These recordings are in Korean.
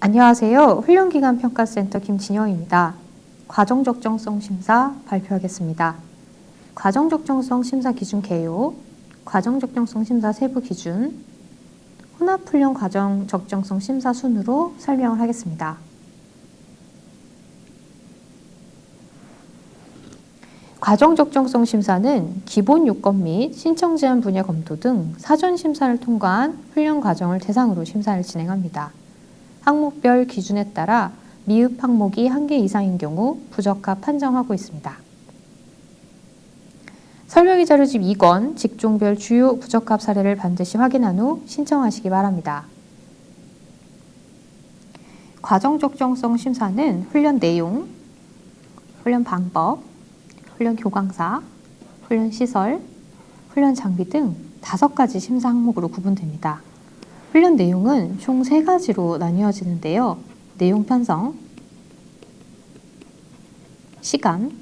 안녕하세요. 훈련기간평가센터 김진영입니다. 과정적정성 심사 발표하겠습니다. 과정적정성 심사 기준 개요, 과정적정성 심사 세부 기준, 혼합훈련 과정적정성 심사 순으로 설명을 하겠습니다. 과정적정성 심사는 기본 요건 및 신청 제한 분야 검토 등 사전 심사를 통과한 훈련 과정을 대상으로 심사를 진행합니다. 항목별 기준에 따라 미흡 항목이 1개 이상인 경우 부적합 판정하고 있습니다. 설명의 자료집 2권 직종별 주요 부적합 사례를 반드시 확인한 후 신청하시기 바랍니다. 과정적정성 심사는 훈련 내용, 훈련 방법, 훈련 교강사, 훈련 시설, 훈련 장비 등 5가지 심사 항목으로 구분됩니다. 훈련 내용은 총 3가지로 나뉘어지는데요. 내용 편성, 시간,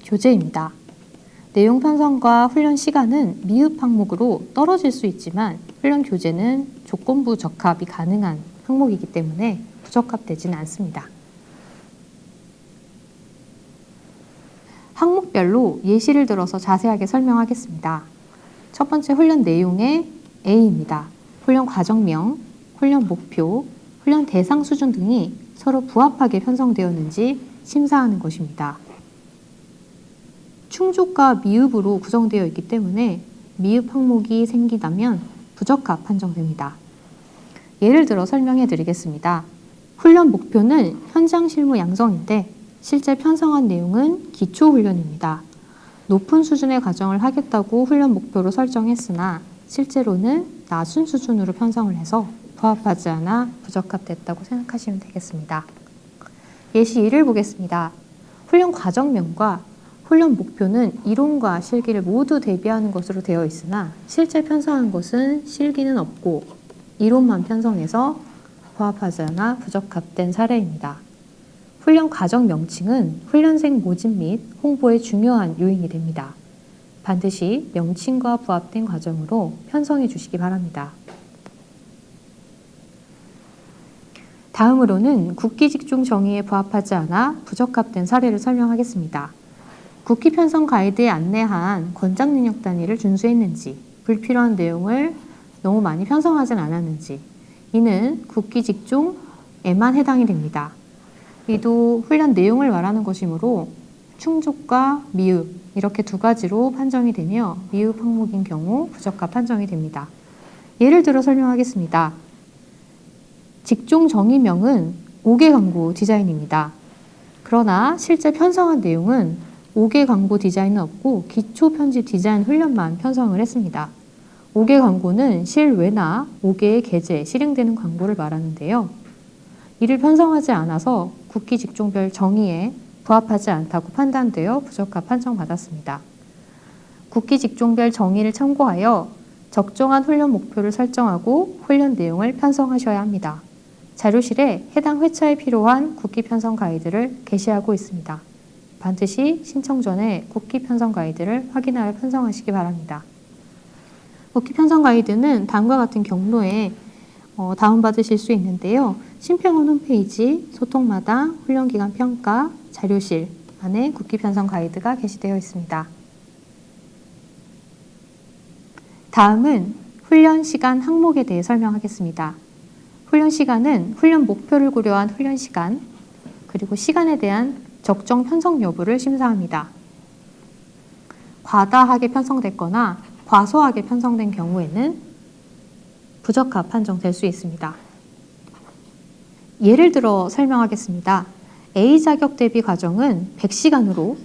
교재입니다. 내용 편성과 훈련 시간은 미흡 항목으로 떨어질 수 있지만 훈련 교재는 조건부 적합이 가능한 항목이기 때문에 부적합되지는 않습니다. 항목별로 예시를 들어서 자세하게 설명하겠습니다. 첫 번째 훈련 내용의 A입니다. 훈련 과정명, 훈련 목표, 훈련 대상 수준 등이 서로 부합하게 편성되었는지 심사하는 것입니다. 충족과 미흡으로 구성되어 있기 때문에 미흡 항목이 생기다면 부적합 판정됩니다. 예를 들어 설명해 드리겠습니다. 훈련 목표는 현장 실무 양성인데 실제 편성한 내용은 기초훈련입니다. 높은 수준의 과정을 하겠다고 훈련 목표로 설정했으나 실제로는 낮은 수준으로 편성을 해서 부합하지 않아 부적합됐다고 생각하시면 되겠습니다. 예시 1을 보겠습니다. 훈련 과정명과 훈련 목표는 이론과 실기를 모두 대비하는 것으로 되어 있으나 실제 편성한 것은 실기는 없고 이론만 편성해서 부합하지 않아 부적합된 사례입니다. 훈련 과정 명칭은 훈련생 모집 및 홍보에 중요한 요인이 됩니다. 반드시 명칭과 부합된 과정으로 편성해 주시기 바랍니다. 다음으로는 국기 직종 정의에 부합하지 않아 부적합된 사례를 설명하겠습니다. 국기 편성 가이드에 안내한 권장 능력 단위를 준수했는지, 불필요한 내용을 너무 많이 편성하진 않았는지, 이는 국기 직종에만 해당이 됩니다. 이도 훈련 내용을 말하는 것이므로 충족과 미흡 이렇게 2가지로 판정이 되며 미흡 항목인 경우 부적합 판정이 됩니다. 예를 들어 설명하겠습니다. 직종 정의명은 5개 광고 디자인입니다. 그러나 실제 편성한 내용은 5개 광고 디자인은 없고 기초 편집 디자인 훈련만 편성을 했습니다. 5개 광고는 실외나 5개의 계제, 실행되는 광고를 말하는데요. 이를 편성하지 않아서 국기 직종별 정의에 부합하지 않다고 판단되어 부적합 판정받았습니다. 국기 직종별 정의를 참고하여 적정한 훈련 목표를 설정하고 훈련 내용을 편성하셔야 합니다. 자료실에 해당 회차에 필요한 국기 편성 가이드를 게시하고 있습니다. 반드시 신청 전에 국기 편성 가이드를 확인하여 편성하시기 바랍니다. 국기 편성 가이드는 다음과 같은 경로에 다운받으실 수 있는데요. 심평원 홈페이지, 소통마당, 훈련기간 평가, 자료실 안에 국기 편성 가이드가 게시되어 있습니다. 다음은 훈련 시간 항목에 대해 설명하겠습니다. 훈련 시간은 훈련 목표를 고려한 훈련 시간, 그리고 시간에 대한 적정 편성 여부를 심사합니다. 과다하게 편성됐거나 과소하게 편성된 경우에는 부적합 판정될 수 있습니다. 예를 들어 설명하겠습니다. A 자격 대비 과정은 100시간으로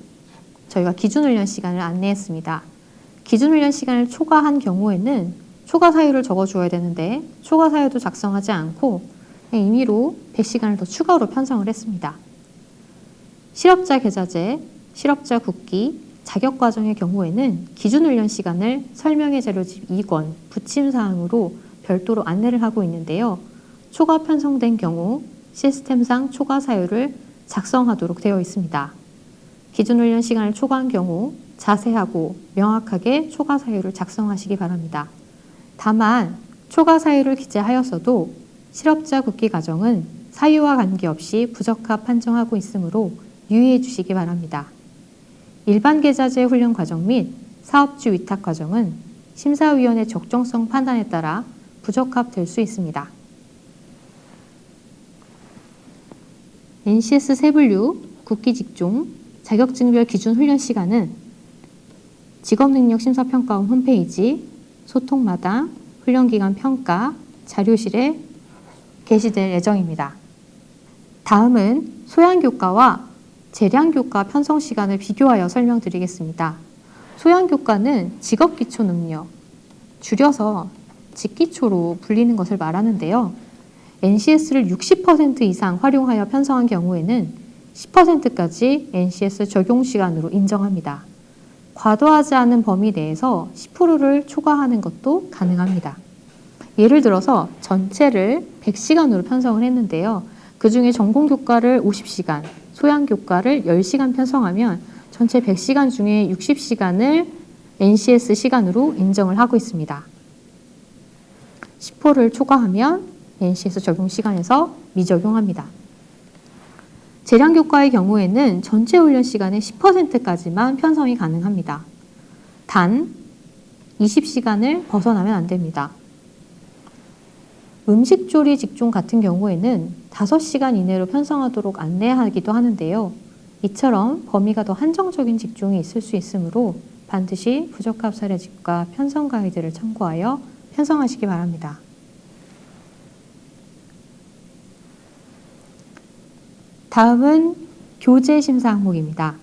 저희가 기준훈련 시간을 안내했습니다. 기준훈련 시간을 초과한 경우에는 초과 사유를 적어줘야 되는데 초과 사유도 작성하지 않고 임의로 100시간을 더 추가로 편성을 했습니다. 실업자 계좌제, 실업자 국기, 자격 과정의 경우에는 기준훈련 시간을 설명의 자료집 2권 부침사항으로 별도로 안내를 하고 있는데요. 초과 편성된 경우 시스템상 초과 사유를 작성하도록 되어 있습니다. 기준훈련 시간을 초과한 경우 자세하고 명확하게 초과 사유를 작성하시기 바랍니다. 다만 초과 사유를 기재하였어도 실업자 국기 과정은 사유와 관계없이 부적합 판정하고 있으므로 유의해 주시기 바랍니다. 일반 계좌제 훈련 과정 및 사업주 위탁 과정은 심사위원의 적정성 판단에 따라 부적합될 수 있습니다. NCS 세분류 국기 직종 자격증별 기준 훈련 시간은 직업능력심사평가원 홈페이지, 소통마당, 훈련기간 평가, 자료실에 게시될 예정입니다. 다음은 소양교과와 재량교과 편성 시간을 비교하여 설명드리겠습니다. 소양교과는 직업기초능력, 줄여서 직기초로 불리는 것을 말하는데요. NCS를 60% 이상 활용하여 편성한 경우에는 10%까지 NCS 적용 시간으로 인정합니다. 과도하지 않은 범위 내에서 10%를 초과하는 것도 가능합니다. 예를 들어서 전체를 100시간으로 편성을 했는데요. 그 중에 전공교과를 50시간, 소양교과를 10시간 편성하면 전체 100시간 중에 60시간을 NCS 시간으로 인정을 하고 있습니다. 10%를 초과하면 NCS 적용 시간에서 미적용합니다. 재량교과의 경우에는 전체 훈련 시간의 10%까지만 편성이 가능합니다. 단 20시간을 벗어나면 안 됩니다. 음식조리 직종 같은 경우에는 5시간 이내로 편성하도록 안내하기도 하는데요. 이처럼 범위가 더 한정적인 직종이 있을 수 있으므로 반드시 부적합 사례집과 편성 가이드를 참고하여 편성하시기 바랍니다. 다음은 교재 심사 항목입니다.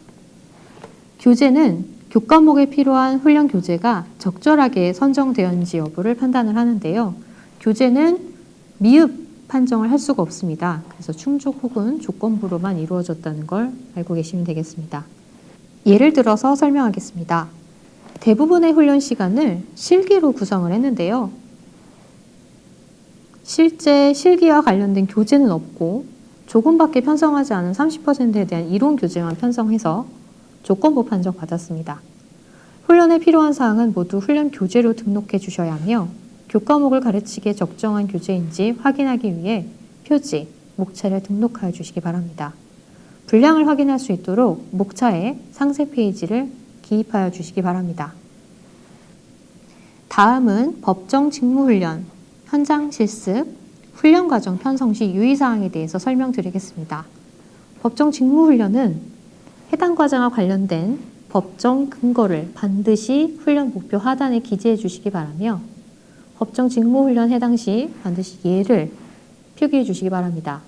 교재는 교과목에 필요한 훈련 교재가 적절하게 선정되었는지 여부를 판단을 하는데요. 교재는 미흡 판정을 할 수가 없습니다. 그래서 충족 혹은 조건부로만 이루어졌다는 걸 알고 계시면 되겠습니다. 예를 들어서 설명하겠습니다. 대부분의 훈련 시간을 실기로 구성을 했는데요. 실제 실기와 관련된 교재는 없고 조금밖에 편성하지 않은 30%에 대한 이론 교재만 편성해서 조건부 판정 받았습니다. 훈련에 필요한 사항은 모두 훈련 교재로 등록해 주셔야 하며 교과목을 가르치기에 적정한 교재인지 확인하기 위해 표지, 목차를 등록하여 주시기 바랍니다. 분량을 확인할 수 있도록 목차에 상세 페이지를 기입하여 주시기 바랍니다. 다음은 법정 직무훈련, 현장 실습, 훈련 과정 편성 시 유의사항에 대해서 설명드리겠습니다. 법정 직무훈련은 해당 과정과 관련된 법정 근거를 반드시 훈련 목표 하단에 기재해 주시기 바라며 법정 직무훈련 해당 시 반드시 예를 표기해 주시기 바랍니다.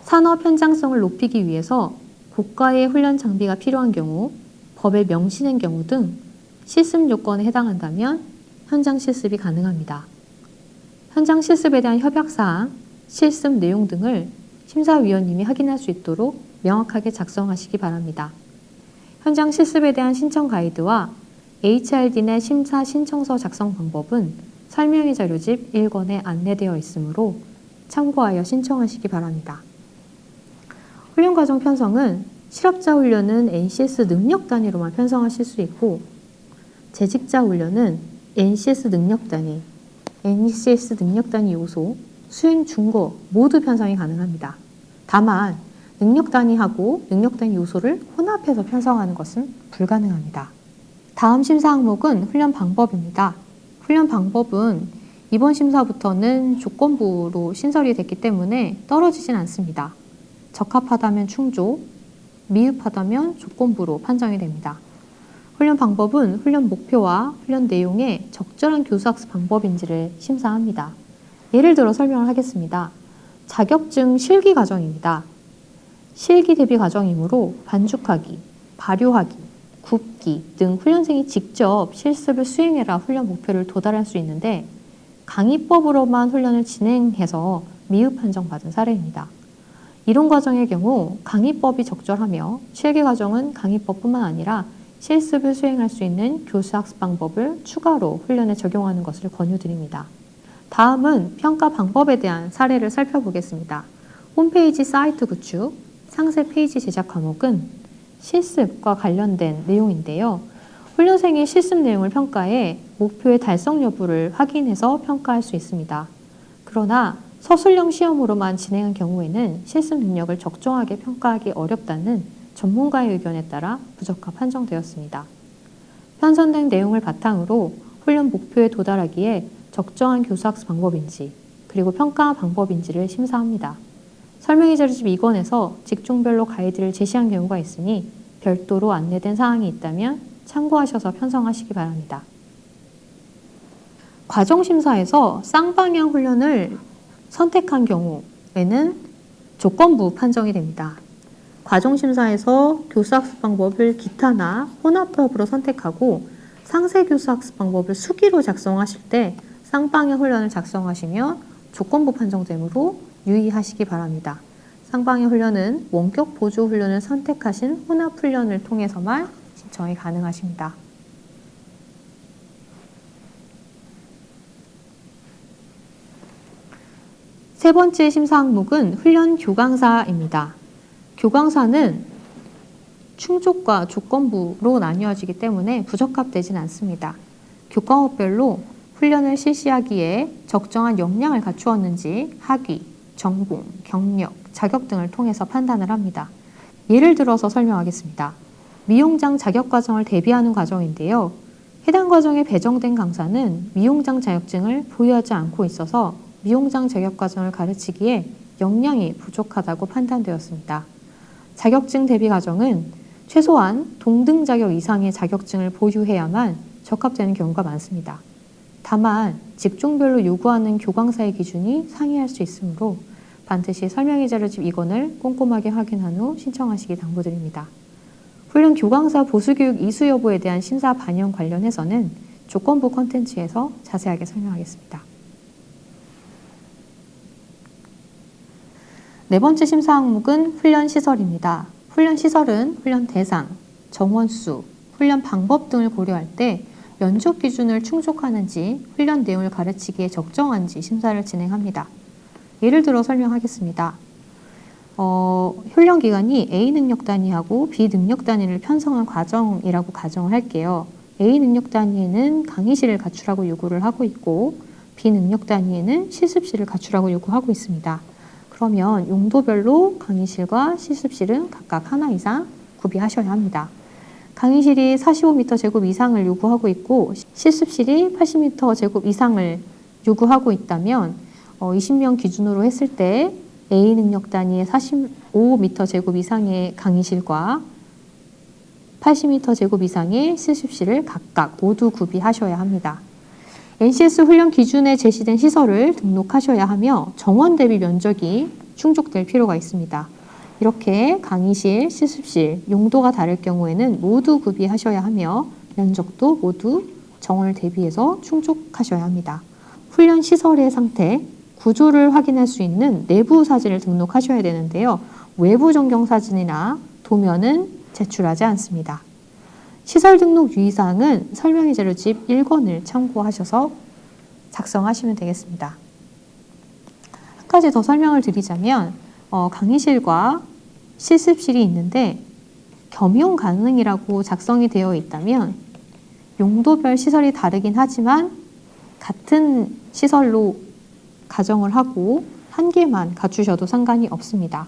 산업 현장성을 높이기 위해서 고가의 훈련 장비가 필요한 경우, 법에 명시된 경우 등 실습 요건에 해당한다면 현장 실습이 가능합니다. 현장 실습에 대한 협약사항, 실습 내용 등을 심사위원님이 확인할 수 있도록 명확하게 작성하시기 바랍니다. 현장 실습에 대한 신청 가이드와 HRD 내 심사 신청서 작성 방법은 설명의 자료집 1권에 안내되어 있으므로 참고하여 신청하시기 바랍니다. 훈련 과정 편성은 실업자 훈련은 NCS 능력 단위로만 편성하실 수 있고 재직자 훈련은 NCS 능력 단위, NCS 능력 단위 요소, 수행 중거 모두 편성이 가능합니다. 다만 능력 단위하고 능력 단위 요소를 혼합해서 편성하는 것은 불가능합니다. 다음 심사 항목은 훈련 방법입니다. 훈련 방법은 이번 심사부터는 조건부로 신설이 됐기 때문에 떨어지진 않습니다. 적합하다면 충족, 미흡하다면 조건부로 판정이 됩니다. 훈련 방법은 훈련 목표와 훈련 내용의 적절한 교수학습 방법인지를 심사합니다. 예를 들어 설명을 하겠습니다. 자격증 실기 과정입니다. 실기 대비 과정이므로 반죽하기, 발효하기, 굽기 등 훈련생이 직접 실습을 수행해라 훈련 목표를 도달할 수 있는데 강의법으로만 훈련을 진행해서 미흡 판정받은 사례입니다. 이론 과정의 경우 강의법이 적절하며 실기 과정은 강의법뿐만 아니라 실습을 수행할 수 있는 교수학습 방법을 추가로 훈련에 적용하는 것을 권유드립니다. 다음은 평가 방법에 대한 사례를 살펴보겠습니다. 홈페이지 사이트 구축, 상세 페이지 제작 과목은 실습과 관련된 내용인데요. 훈련생의 실습 내용을 평가해 목표의 달성 여부를 확인해서 평가할 수 있습니다. 그러나 서술형 시험으로만 진행한 경우에는 실습 능력을 적정하게 평가하기 어렵다는 전문가의 의견에 따라 부적합 판정되었습니다. 편성된 내용을 바탕으로 훈련 목표에 도달하기에 적정한 교수학습 방법인지 그리고 평가 방법인지를 심사합니다. 설명의 자료집 2권에서 직종별로 가이드를 제시한 경우가 있으니 별도로 안내된 사항이 있다면 참고하셔서 편성하시기 바랍니다. 과정심사에서 쌍방향 훈련을 선택한 경우에는 조건부 판정이 됩니다. 과정심사에서 교수학습 방법을 기타나 혼합법으로 선택하고 상세 교수학습 방법을 수기로 작성하실 때 쌍방향 훈련을 작성하시면 조건부 판정되므로 유의하시기 바랍니다. 쌍방향 훈련은 원격 보조 훈련을 선택하신 혼합 훈련을 통해서만 신청이 가능하십니다. 세 번째 심사 항목은 훈련 교강사입니다. 교강사는 충족과 조건부로 나뉘어지기 때문에 부적합되진 않습니다. 교과목별로 훈련을 실시하기에 적정한 역량을 갖추었는지 학위, 전공, 경력, 자격 등을 통해서 판단을 합니다. 예를 들어서 설명하겠습니다. 미용장 자격과정을 대비하는 과정인데요. 해당 과정에 배정된 강사는 미용장 자격증을 보유하지 않고 있어서 미용장 자격과정을 가르치기에 역량이 부족하다고 판단되었습니다. 자격증 대비 과정은 최소한 동등 자격 이상의 자격증을 보유해야만 적합되는 경우가 많습니다. 다만 직종별로 요구하는 교강사의 기준이 상이할 수 있으므로 반드시 설명의 자료집 2권을 꼼꼼하게 확인한 후 신청하시기 당부드립니다. 훈련 교강사 보수교육 이수 여부에 대한 심사 반영 관련해서는 조건부 콘텐츠에서 자세하게 설명하겠습니다. 네 번째 심사 항목은 훈련 시설입니다. 훈련 시설은 훈련 대상, 정원수, 훈련 방법 등을 고려할 때 면접 기준을 충족하는지 훈련 내용을 가르치기에 적정한지 심사를 진행합니다. 예를 들어 설명하겠습니다. 훈련 기간이 A 능력 단위하고 B 능력 단위를 편성한 과정이라고 가정을 할게요. A 능력 단위에는 강의실을 갖추라고 요구를 하고 있고 B 능력 단위에는 실습실을 갖추라고 요구하고 있습니다. 그러면 용도별로 강의실과 실습실은 각각 하나 이상 구비하셔야 합니다. 강의실이 45m² 이상을 요구하고 있고 실습실이 80m² 이상을 요구하고 있다면 20명 기준으로 했을 때 A 능력 단위의 45m² 이상의 강의실과 80m² 이상의 실습실을 각각 모두 구비하셔야 합니다. NCS 훈련 기준에 제시된 시설을 등록하셔야 하며 정원 대비 면적이 충족될 필요가 있습니다. 이렇게 강의실, 실습실, 용도가 다를 경우에는 모두 구비하셔야 하며 면적도 모두 정원을 대비해서 충족하셔야 합니다. 훈련 시설의 상태, 구조를 확인할 수 있는 내부 사진을 등록하셔야 되는데요. 외부 전경 사진이나 도면은 제출하지 않습니다. 시설 등록 유의사항은 설명의 자료집 1권을 참고하셔서 작성하시면 되겠습니다. 한 가지 더 설명을 드리자면 강의실과 실습실이 있는데 겸용 가능이라고 작성이 되어 있다면 용도별 시설이 다르긴 하지만 같은 시설로 가정을 하고 한 개만 갖추셔도 상관이 없습니다.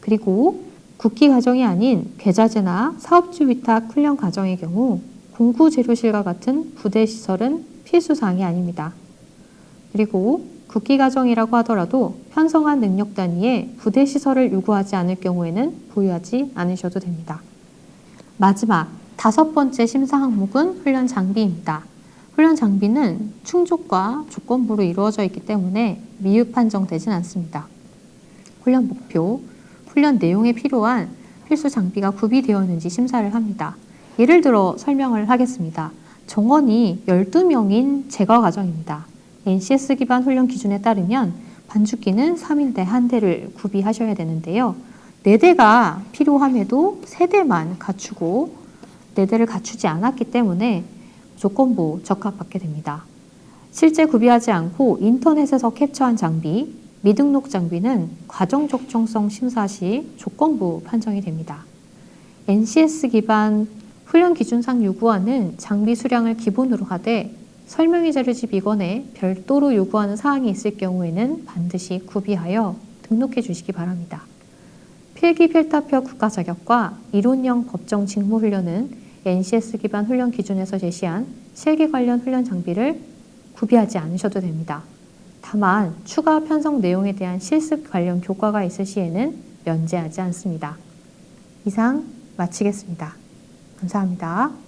그리고 국기 과정이 아닌 괴자재나 사업주 위탁 훈련 과정의 경우 공구재료실과 같은 부대 시설은 필수사항이 아닙니다. 그리고 국기 과정이라고 하더라도 편성한 능력 단위에 부대 시설을 요구하지 않을 경우에는 보유하지 않으셔도 됩니다. 마지막 5번째 심사 항목은 훈련 장비입니다. 훈련 장비는 충족과 조건부로 이루어져 있기 때문에 미흡 판정되진 않습니다. 훈련 목표, 훈련 내용에 필요한 필수 장비가 구비되었는지 심사를 합니다. 예를 들어 설명을 하겠습니다. 정원이 12명인 제거 과정입니다. NCS 기반 훈련 기준에 따르면 반죽기는 3인대 1대를 구비하셔야 되는데요. 4대가 필요함에도 3대만 갖추고 4대를 갖추지 않았기 때문에 조건부 적합받게 됩니다. 실제 구비하지 않고 인터넷에서 캡처한 장비, 미등록 장비는 과정 적정성 심사 시 조건부 판정이 됩니다. NCS 기반 훈련 기준상 요구하는 장비 수량을 기본으로 하되 설명의 자료집 2권에 별도로 요구하는 사항이 있을 경우에는 반드시 구비하여 등록해 주시기 바랍니다. 필기 필답형 국가 자격과 이론형 법정 직무 훈련은 NCS 기반 훈련 기준에서 제시한 실기 관련 훈련 장비를 구비하지 않으셔도 됩니다. 다만 추가 편성 내용에 대한 실습 관련 교과가 있을 시에는 면제하지 않습니다. 이상 마치겠습니다. 감사합니다.